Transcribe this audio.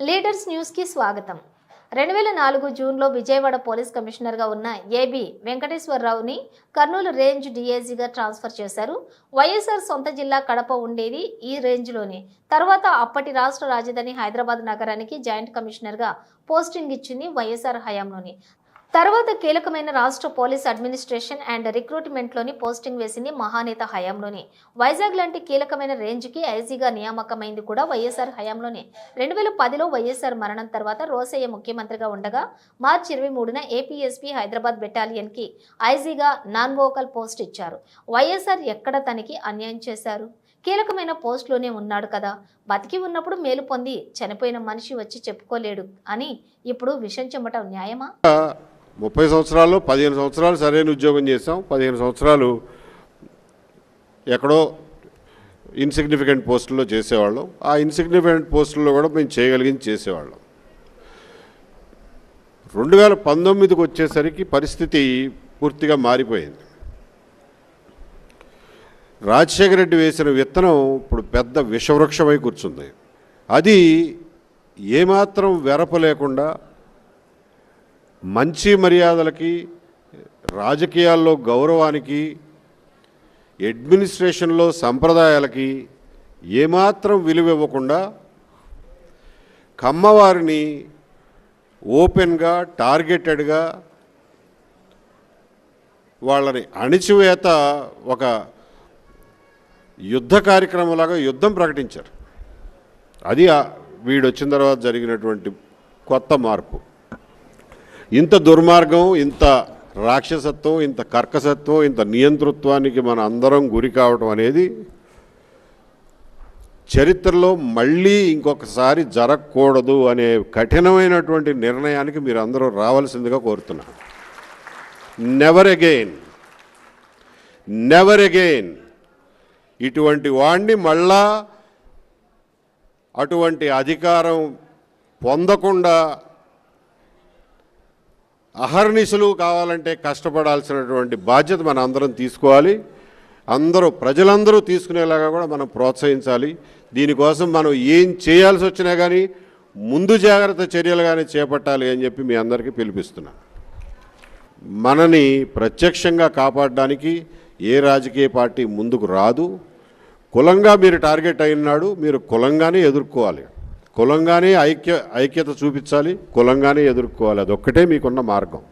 Leaders news కి స్వాగతం. 2004 జూన్లో విజయవాడ పోలీస్ కమిషనర్గా ఉన్న ఏబి వెంకటేశ్వరరావుని కర్నూలు రేంజ్ డీఐజీగా ట్రాన్స్ఫర్ చేశారు. వైఎస్ఆర్ సొంత జిల్లా కడప ఉండేది ఈ రేంజ్లోనే. తర్వాత అప్పటి రాష్ట్ర రాజధాని హైదరాబాద్ నగరానికి జాయింట్ కమిషనర్గా పోస్టింగ్ ఇచ్చింది వైఎస్ఆర్ హయాంలోని. తర్వాత కీలకమైన రాష్ట్ర పోలీస్ అడ్మినిస్ట్రేషన్ అండ్ రిక్రూట్మెంట్లోని పోస్టింగ్ వేసింది మహానేత హయాంలోనే. వైజాగ్ లాంటి కీలకమైన రేంజ్కి ఐజీగా నియామకమైంది కూడా వైఎస్ఆర్ హయాంలోనే. 2010లో వైఎస్ఆర్ మరణం తర్వాత రోసయ్య ముఖ్యమంత్రిగా ఉండగా మార్చి 23న ఏపీఎస్పీ హైదరాబాద్ బెటాలియన్కి ఐజీగా నాన్ వోకల్ పోస్ట్ ఇచ్చారు. వైఎస్ఆర్ ఎక్కడ తనకి అన్యాయం చేశారు? కీలకమైన పోస్టులోనే ఉన్నాడు కదా, బతికి ఉన్నప్పుడు మేలు పొంది చనిపోయిన మనిషి వచ్చి చెప్పుకోలేడు అని ఇప్పుడు విషం చెమ్మటం న్యాయమా? 30 సంవత్సరాలు 15 సంవత్సరాలు సరైన ఉద్యోగం చేసాం. 15 సంవత్సరాలు ఎక్కడో ఇన్సిగ్నిఫికెంట్ పోస్టుల్లో చేసేవాళ్ళం. ఆ ఇన్సిగ్నిఫికెంట్ పోస్టుల్లో కూడా మేము చేయగలిగింది చేసేవాళ్ళం. 2019కి వచ్చేసరికి పరిస్థితి పూర్తిగా మారిపోయింది. రాజశేఖర రెడ్డి వేసిన విత్తనం ఇప్పుడు పెద్ద విషవృక్షమై కూర్చుంది. అది ఏమాత్రం వెరప లేకుండా మంచి మర్యాదలకి, రాజకీయాల్లో గౌరవానికి, అడ్మినిస్ట్రేషన్లో సంప్రదాయాలకి ఏమాత్రం విలువ ఇవ్వకుండా కమ్మవారిని ఓపెన్గా టార్గెటెడ్గా వాళ్ళని అణిచివేత ఒక యుద్ధ కార్యక్రమంలాగా యుద్ధం ప్రకటించారు. అది వీడు వచ్చిన తర్వాత జరిగినటువంటి కొత్త మార్పు. ఇంత దుర్మార్గం, ఇంత రాక్షసత్వం, ఇంత కర్కసత్వం, ఇంత నియంతృత్వానికి మన అందరం గురి కావటం అనేది చరిత్రలో మళ్ళీ ఇంకొకసారి జరగకూడదు అనే కఠినమైనటువంటి నిర్ణయానికి మీరు అందరూ రావాల్సిందిగా కోరుతున్నాను. నెవర్ అగైన్, నెవర్ అగైన్ ఇటువంటి వాడిని మళ్ళా అటువంటి అధికారం పొందకుండా అహర్నిశలు కావాలంటే కష్టపడాల్సినటువంటి బాధ్యత మన అందరం తీసుకోవాలి. ప్రజలందరూ తీసుకునేలాగా కూడా మనం ప్రోత్సహించాలి. దీనికోసం మనం ఏం చేయాల్సి వచ్చినా కానీ ముందు జాగ్రత్త చర్యలు కానీ చేపట్టాలి అని చెప్పి మీ అందరికీ పిలిపిస్తున్నాను. మనని ప్రత్యక్షంగా కాపాడడానికి ఏ రాజకీయ పార్టీ ముందుకు రాదు. కులంగా మీరు టార్గెట్ అయినాడు, మీరు కులంగానే ఎదుర్కోవాలి, కులంగానే ఐక్యత చూపించాలి, కులంగానే ఎదుర్కోవాలి. అదొక్కటే మీకున్న మార్గం.